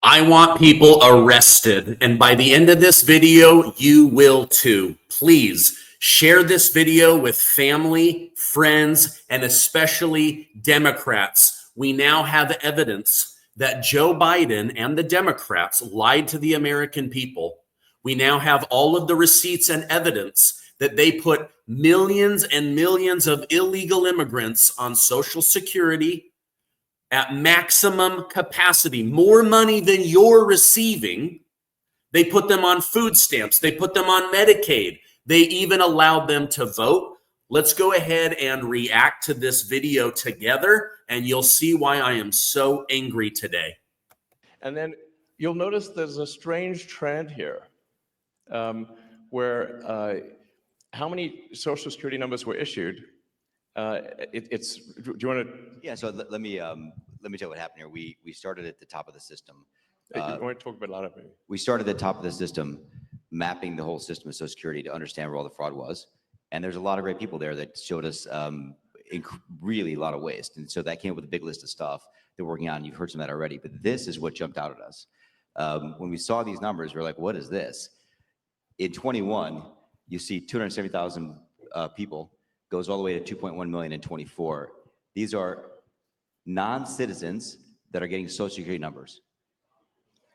I want people arrested. And by the end of this video, you will too. Please share this video with family, friends, and especially Democrats. We now have evidence that Joe Biden and the Democrats lied to the American people. We now have all of the receipts and evidence that they put millions and millions of illegal immigrants on Social Security at maximum capacity, more money than you're receiving. They put them on food stamps. They put them on Medicaid. They even allowed them to vote. Let's go ahead and react to this video together, and you'll see why I am so angry today. And then you'll notice there's a strange trend here where how many Social Security numbers were issued. Do you want to? Yeah. So let me tell you what happened here. We started at the top of the system. You want to talk about a lot of it. We started at the top of the system, mapping the whole system of Social Security to understand where all the fraud was. And there's a lot of great people there that showed us really a lot of waste. And so that came up with a big list of stuff they're working on. You've heard some of that already, but this is what jumped out at us. When we saw these numbers, we're like, what is this? In 21, you see 270,000 people, goes all the way to 2.1 million in 24. These are non-citizens that are getting Social Security numbers.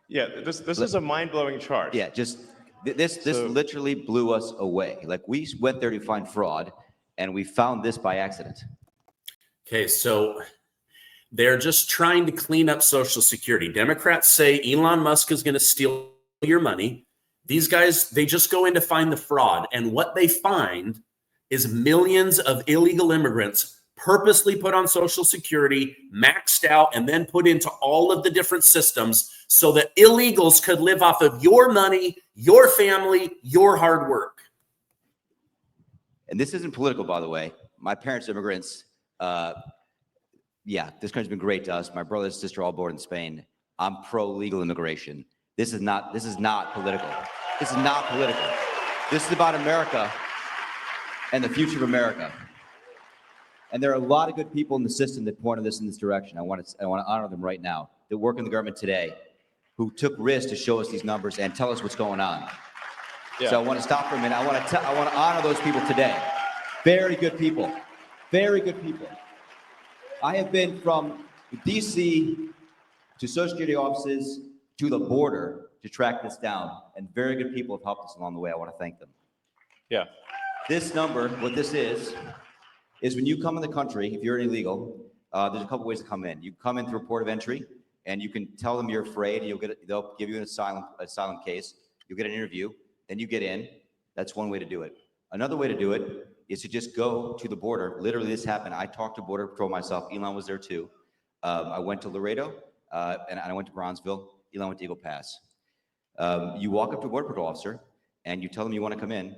Yeah, this is a mind-blowing chart. Yeah, just this literally blew us away. Like, we went there to find fraud, and we found this by accident. Okay, so they're just trying to clean up Social Security. Democrats say Elon Musk is going to steal your money. These guys, they just go in to find the fraud, and what they find is millions of illegal immigrants purposely put on Social Security, maxed out, and then put into all of the different systems so that illegals could live off of your money, your family, your hard work. And this isn't political, by the way. My parents are immigrants. Yeah, this country's been great to us. My brother and sister all born in Spain. I'm pro-legal immigration. This is not political. This is not political. This is about America and the future of America. And there are a lot of good people in the system that pointed this in this direction. I want to honor them right now, that work in the government today, who took risks to show us these numbers and tell us what's going on. Yeah. So I want to stop for a minute. I want to honor those people today. Very good people. Very good people. I have been from DC to Social Security offices to the border to track this down, and very good people have helped us along the way. I want to thank them. Yeah. This number, what this is when you come in the country, if you're an illegal, there's a couple ways to come in. You come in through a port of entry, and you can tell them you're afraid. They'll give you an asylum case. You'll get an interview. Then you get in. That's one way to do it. Another way to do it is to just go to the border. Literally, this happened. I talked to Border Patrol myself. Elon was there too. I went to Laredo, and I went to Bronzeville. Elon went to Eagle Pass. You walk up to a Border Patrol officer, and you tell them you want to come in.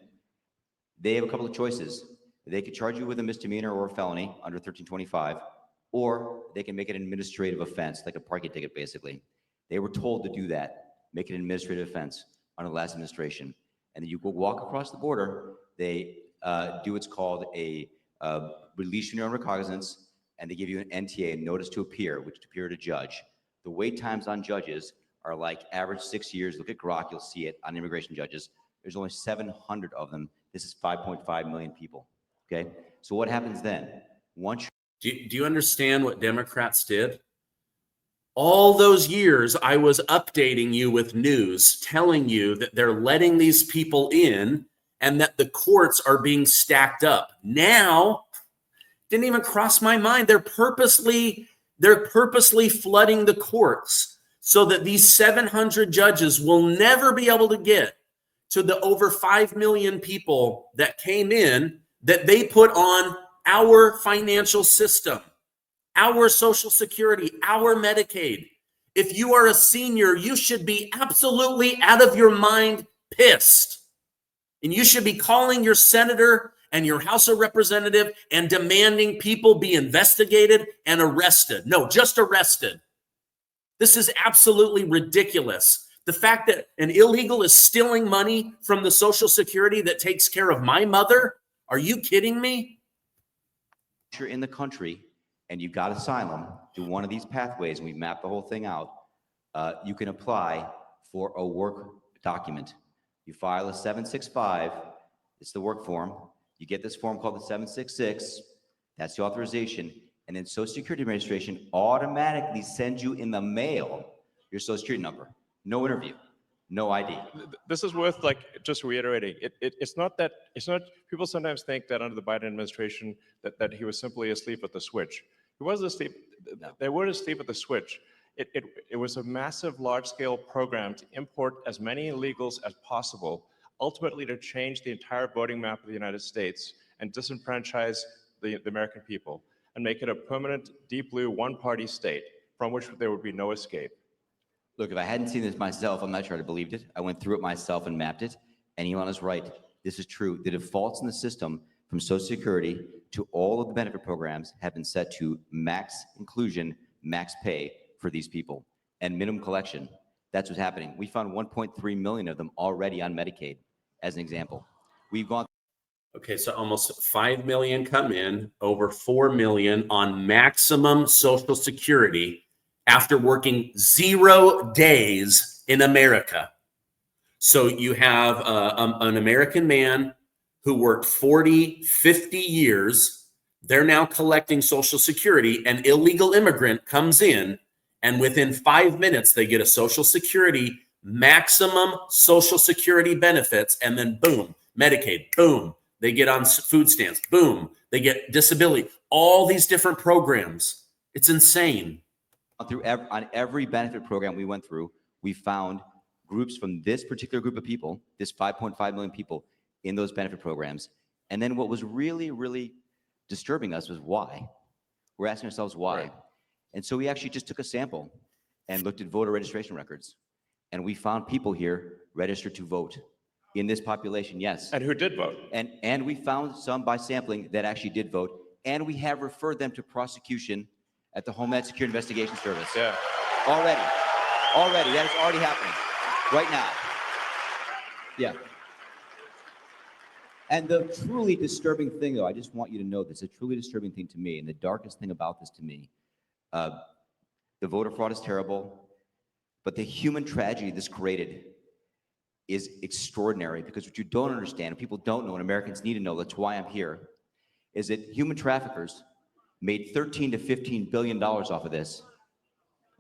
They have a couple of choices. They could charge you with a misdemeanor or a felony under 1325, or they can make it an administrative offense, like a parking ticket, basically. They were told to do that, make it an administrative offense under the last administration. And then you go walk across the border. They do what's called a release from your own recognizance, and they give you an NTA, a notice to appear, which to appear to judge. The wait times on judges are like average 6 years. Look at Grok, you'll see it on immigration judges. There's only 700 of them. This is 5.5 million people. Okay, so what happens then? Do you understand what Democrats did? All those years, I was updating you with news, telling you that they're letting these people in and that the courts are being stacked up. Now, didn't even cross my mind. They're purposely flooding the courts so that these 700 judges will never be able to get to the over 5 million people that came in that they put on our financial system, our Social Security, our Medicaid. If you are a senior, you should be absolutely out of your mind pissed. And you should be calling your senator and your House of Representative and demanding people be investigated and arrested. No, just arrested. This is absolutely ridiculous. The fact that an illegal is stealing money from the Social Security that takes care of my mother, are you kidding me? You're in the country and you got asylum through one of these pathways, and we mapped the whole thing out. you can apply for a work document. You file a 765, it's the work form. You get this form called the 766, that's the authorization, and then Social Security Administration automatically sends you in the mail your Social Security number. No interview, no ID. This is worth just reiterating. It's not, people sometimes think that under the Biden administration that he was simply asleep at the switch. He wasn't asleep, they weren't asleep at the switch. It was a massive, large-scale program to import as many illegals as possible, ultimately to change the entire voting map of the United States and disenfranchise the American people and make it a permanent, deep blue, one-party state from which there would be no escape. Look, if I hadn't seen this myself, I'm not sure I'd have believed it. I went through it myself and mapped it, and Elon is right. This is true. The defaults in the system from Social Security to all of the benefit programs have been set to max inclusion, max pay for these people, and minimum collection. That's what's happening. We found 1.3 million of them already on Medicaid, as an example. We've gone. Okay, so almost 5 million come in, over 4 million on maximum Social Security after working 0 days in America. So you have an American man who worked 40, 50 years. They're now collecting Social Security. An illegal immigrant comes in, and within 5 minutes, they get a Social Security, maximum Social Security benefits, and then boom, Medicaid, boom, they get on food stamps, boom, they get disability, all these different programs. It's insane. On every benefit program we went through, we found groups from this particular group of people, this 5.5 million people in those benefit programs. And then what was really, really disturbing us was why. We're asking ourselves why. Right. And so we actually just took a sample and looked at voter registration records. And we found people here registered to vote in this population, yes. And who did vote? And we found some by sampling that actually did vote. And we have referred them to prosecution at the Homeland Security Investigation Service. Yeah. Already, that is already happening right now. Yeah. And the truly disturbing thing, though, I just want you to know this, a truly disturbing thing to me, and the darkest thing about this to me, the voter fraud is terrible, but the human tragedy this created is extraordinary, because what you don't understand, and people don't know, and Americans need to know, that's why I'm here, is that human traffickers made $13 to $15 billion off of this,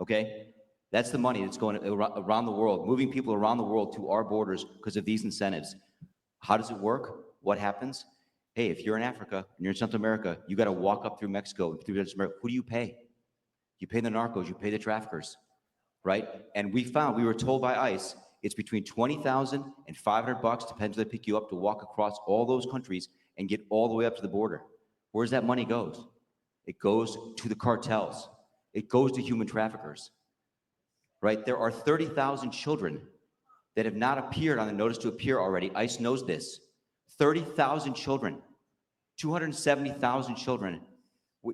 okay? That's the money that's going around the world, moving people around the world to our borders because of these incentives. How does it work? What happens? Hey, if you're in Africa and you're in Central America, you got to walk up through Mexico, through Central America. Who do you pay? You pay the narcos, you pay the traffickers, right? And we were told by ICE, it's between $20,000 and $500, depends where they pick you up, to walk across all those countries and get all the way up to the border. Where's that money goes? It goes to the cartels. It goes to human traffickers, right? There are 30,000 children that have not appeared on the notice to appear already. ICE knows this. 30,000 children, 270,000 children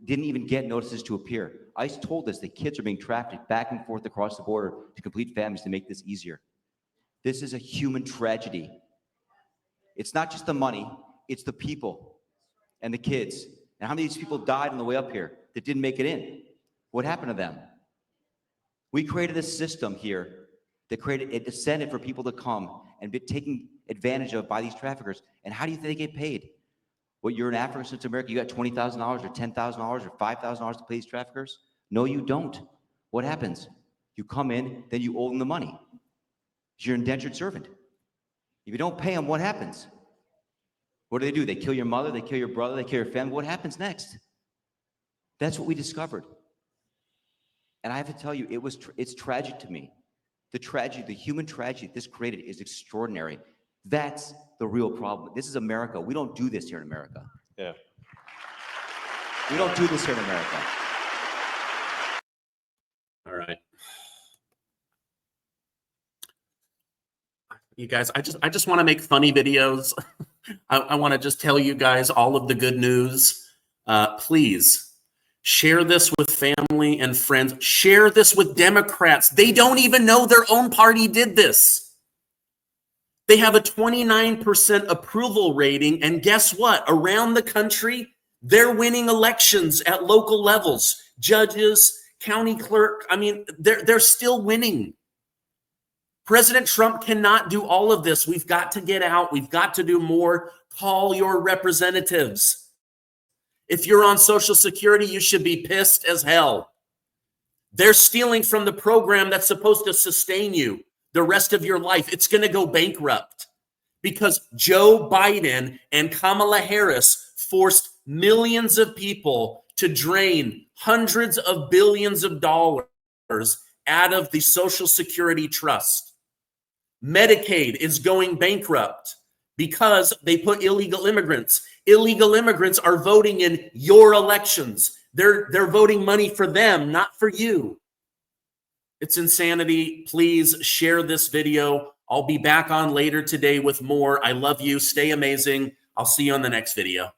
didn't even get notices to appear. ICE told us that kids are being trafficked back and forth across the border to complete families to make this easier. This is a human tragedy. It's not just the money, it's the people and the kids. And how many of these people died on the way up here that didn't make it in? What happened to them? We created a system here that created a incentive for people to come and be taken advantage of by these traffickers. And how do you think they get paid? What, you're in Africa, Central America, you got $20,000 or $10,000 or $5,000 to pay these traffickers? No, you don't. What happens? You come in, then you owe them the money. You're an indentured servant. If you don't pay them, what happens? What do? They kill your mother, they kill your brother, they kill your family. What happens next? That's what we discovered. And I have to tell you, it's tragic to me. The tragedy, the human tragedy this created is extraordinary. That's the real problem. This is America. We don't do this here in America. Yeah. We don't do this here in America. All right. You guys, I just want to make funny videos. I want to just tell you guys all of the good news. Please share this with family and friends. Share this with Democrats. They don't even know their own party did this. They have a 29% approval rating. And guess what? Around the country, they're winning elections at local levels. Judges, county clerk. I mean, they're still winning. President Trump cannot do all of this. We've got to get out. We've got to do more. Call your representatives. If you're on Social Security, you should be pissed as hell. They're stealing from the program that's supposed to sustain you the rest of your life. It's going to go bankrupt because Joe Biden and Kamala Harris forced millions of people to drain hundreds of billions of dollars out of the Social Security trust. Medicaid is going bankrupt because they put illegal immigrants. Illegal immigrants are voting in your elections. They're voting money for them, not for you. It's insanity. Please share this video. I'll be back on later today with more. I love you. Stay amazing. I'll see you on the next video.